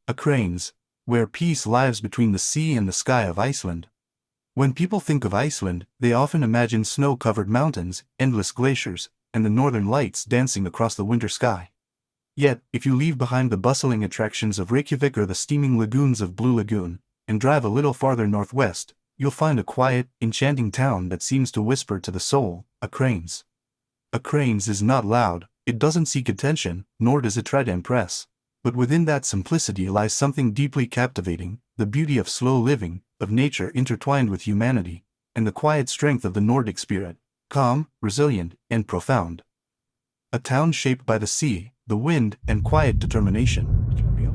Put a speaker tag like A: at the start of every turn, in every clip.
A: Akranes, where peace lies between the sea and the sky of Iceland. When people think of Iceland, they often imagine snow-covered mountains, endless glaciers, and the northern lights dancing across the winter sky. Yet, if you leave behind the bustling attractions of Reykjavík or the steaming lagoons of Blue Lagoon, and drive a little farther northwest, you'll find a quiet, enchanting town that seems to whisper to the soul, Akranes. Akranes is not loud, it doesn't seek attention, nor does it try to impress. But within that simplicity lies something deeply captivating, the beauty of slow living, of nature intertwined with humanity, and the quiet strength of the Nordic spirit, calm, resilient, and profound. A town shaped by the sea, the wind, and quiet determination.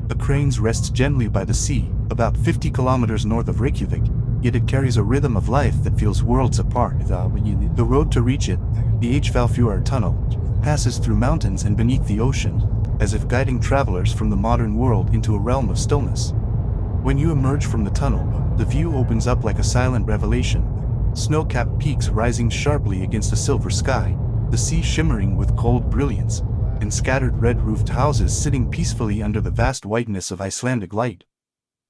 A: Akranes rests gently by the sea, about 50 kilometers north of Reykjavík, yet it carries a rhythm of life that feels worlds apart. The road to reach it, the Hvalfjord tunnel, passes through mountains and beneath the ocean, as if guiding travelers from the modern world into a realm of stillness. When you emerge from the tunnel, the view opens up like a silent revelation. Snow-capped peaks rising sharply against a silver sky, the sea shimmering with cold brilliance, and scattered red-roofed houses sitting peacefully under the vast whiteness of Icelandic light.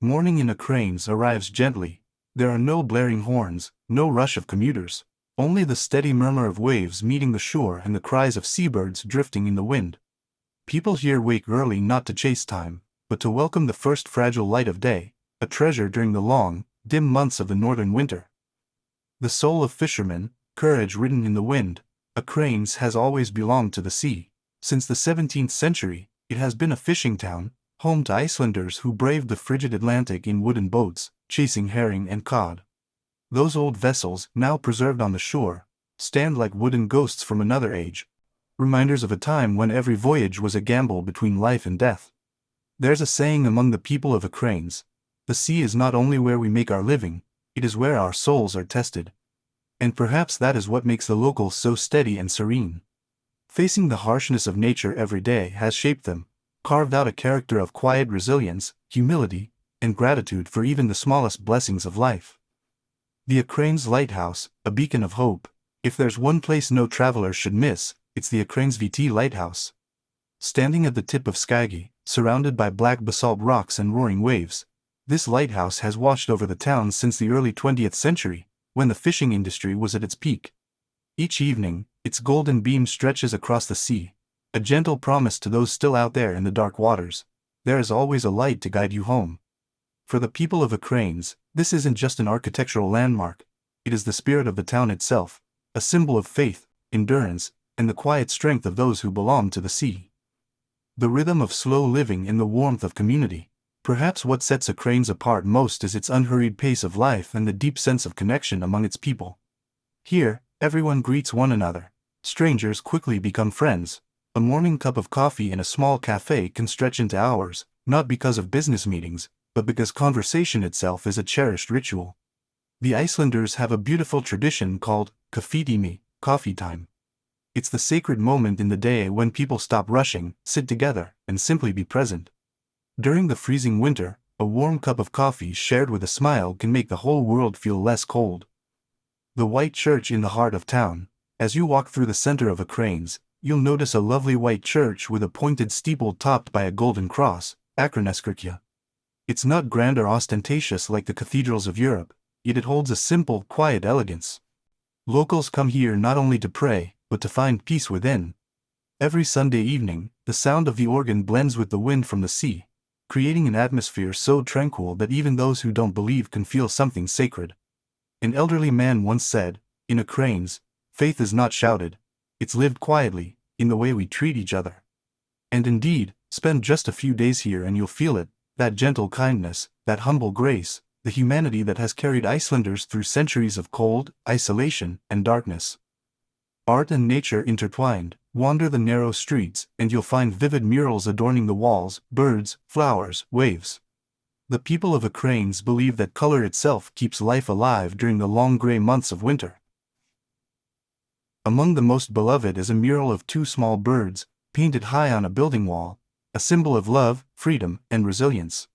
A: Morning in Akranes arrives gently. There are no blaring horns, no rush of commuters, only the steady murmur of waves meeting the shore and the cries of seabirds drifting in the wind. People here wake early not to chase time, but to welcome the first fragile light of day, a treasure during the long, dim months of the northern winter. The soul of fishermen, courage written in the wind, Akranes has always belonged to the sea. Since the 17th century, it has been a fishing town, home to Icelanders who braved the frigid Atlantic in wooden boats, chasing herring and cod. Those old vessels, now preserved on the shore, stand like wooden ghosts from another age, reminders of a time when every voyage was a gamble between life and death. There's a saying among the people of Akranes: the sea is not only where we make our living, it is where our souls are tested. And perhaps that is what makes the locals so steady and serene. Facing the harshness of nature every day has shaped them, carved out a character of quiet resilience, humility, and gratitude for even the smallest blessings of life. The Akranes Lighthouse, a beacon of hope. If there's one place no traveler should miss, it's the Akranesviti Lighthouse. Standing at the tip of Skagi, surrounded by black basalt rocks and roaring waves, this lighthouse has watched over the town since the early 20th century, when the fishing industry was at its peak. Each evening, its golden beam stretches across the sea, a gentle promise to those still out there in the dark waters: there is always a light to guide you home. For the people of Akranes, this isn't just an architectural landmark, it is the spirit of the town itself, a symbol of faith, endurance, and the quiet strength of those who belong to the sea. The rhythm of slow living and the warmth of community. Perhaps what sets Akranes apart most is its unhurried pace of life and the deep sense of connection among its people. Here, everyone greets one another. Strangers quickly become friends. A morning cup of coffee in a small cafe can stretch into hours, not because of business meetings, but because conversation itself is a cherished ritual. The Icelanders have a beautiful tradition called kaffitími, coffee time. It's the sacred moment in the day when people stop rushing, sit together, and simply be present. During the freezing winter, a warm cup of coffee shared with a smile can make the whole world feel less cold. The white church in the heart of town. As you walk through the center of Akranes, you'll notice a lovely white church with a pointed steeple topped by a golden cross, Akranesviti. It's not grand or ostentatious like the cathedrals of Europe, yet it holds a simple, quiet elegance. Locals come here not only to pray, but to find peace within. Every Sunday evening, the sound of the organ blends with the wind from the sea, creating an atmosphere so tranquil that even those who don't believe can feel something sacred. An elderly man once said, in Akranes, faith is not shouted, it's lived quietly, in the way we treat each other. And indeed, spend just a few days here and you'll feel it, that gentle kindness, that humble grace, the humanity that has carried Icelanders through centuries of cold, isolation, and darkness. Art and nature intertwined. Wander the narrow streets, and you'll find vivid murals adorning the walls, birds, flowers, waves. The people of Akranes believe that color itself keeps life alive during the long gray months of winter. Among the most beloved is a mural of two small birds, painted high on a building wall, a symbol of love, freedom, and resilience.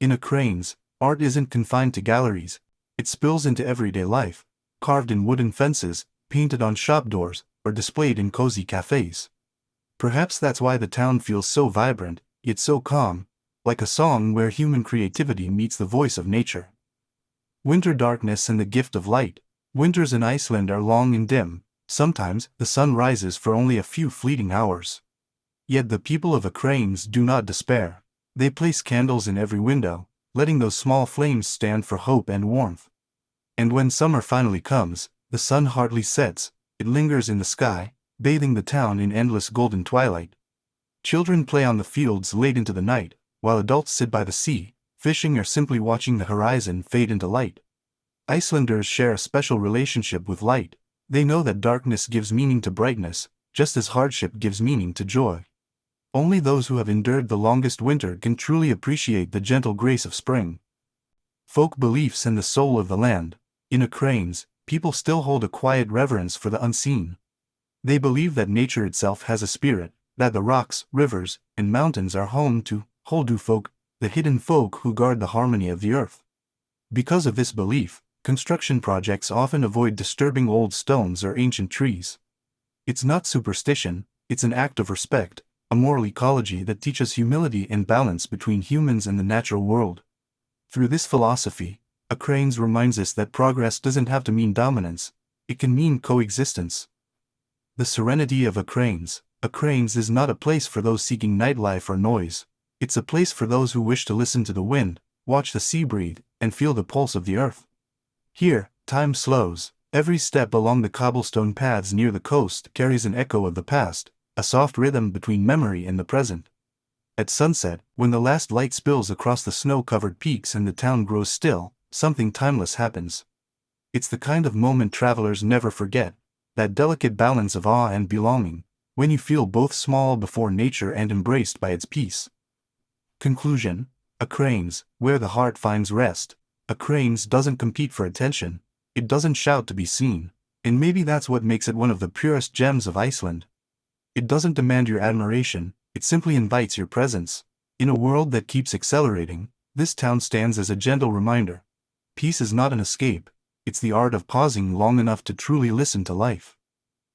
A: In Akranes, art isn't confined to galleries, it spills into everyday life, carved in wooden fences, painted on shop doors, or displayed in cozy cafes. Perhaps that's why the town feels so vibrant, yet so calm, like a song where human creativity meets the voice of nature. Winter darkness and the gift of light. Winters in Iceland are long and dim. Sometimes the sun rises for only a few fleeting hours. Yet the people of Akranes do not despair. They place candles in every window, letting those small flames stand for hope and warmth. And when summer finally comes, the sun hardly sets, it lingers in the sky, bathing the town in endless golden twilight. Children play on the fields late into the night, while adults sit by the sea, fishing or simply watching the horizon fade into light. Icelanders share a special relationship with light. They know that darkness gives meaning to brightness, just as hardship gives meaning to joy. Only those who have endured the longest winter can truly appreciate the gentle grace of spring. Folk beliefs and the soul of the land. In Akranes, people still hold a quiet reverence for the unseen. They believe that nature itself has a spirit, that the rocks, rivers, and mountains are home to Holdu folk, the hidden folk who guard the harmony of the earth. Because of this belief, construction projects often avoid disturbing old stones or ancient trees. It's not superstition, it's an act of respect, a moral ecology that teaches humility and balance between humans and the natural world. Through this philosophy, Akranes reminds us that progress doesn't have to mean dominance, it can mean coexistence. The serenity of Akranes. Akranes is not a place for those seeking nightlife or noise. It's a place for those who wish to listen to the wind, watch the sea breathe, and feel the pulse of the earth. Here, time slows. Every step along the cobblestone paths near the coast carries an echo of the past, a soft rhythm between memory and the present. At sunset, when the last light spills across the snow-covered peaks and the town grows still, something timeless happens. It's the kind of moment travelers never forget, that delicate balance of awe and belonging, when you feel both small before nature and embraced by its peace. Conclusion. Akranes, where the heart finds rest. Akranes doesn't compete for attention, it doesn't shout to be seen, and maybe that's what makes it one of the purest gems of Iceland. It doesn't demand your admiration, it simply invites your presence. In a world that keeps accelerating, this town stands as a gentle reminder. Peace is not an escape, it's the art of pausing long enough to truly listen to life.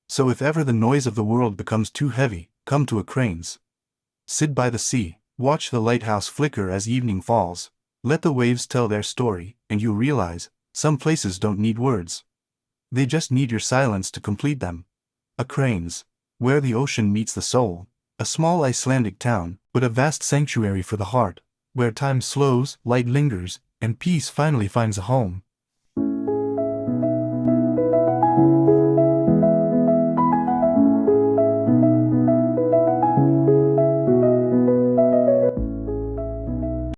A: So if ever the noise of the world becomes too heavy, come to Akranes. Sit by the sea, watch the lighthouse flicker as evening falls, let the waves tell their story, and you'll realize, some places don't need words. They just need your silence to complete them. Akranes, where the ocean meets the soul, a small Icelandic town, but a vast sanctuary for the heart, where time slows, light lingers, and peace finally finds a home.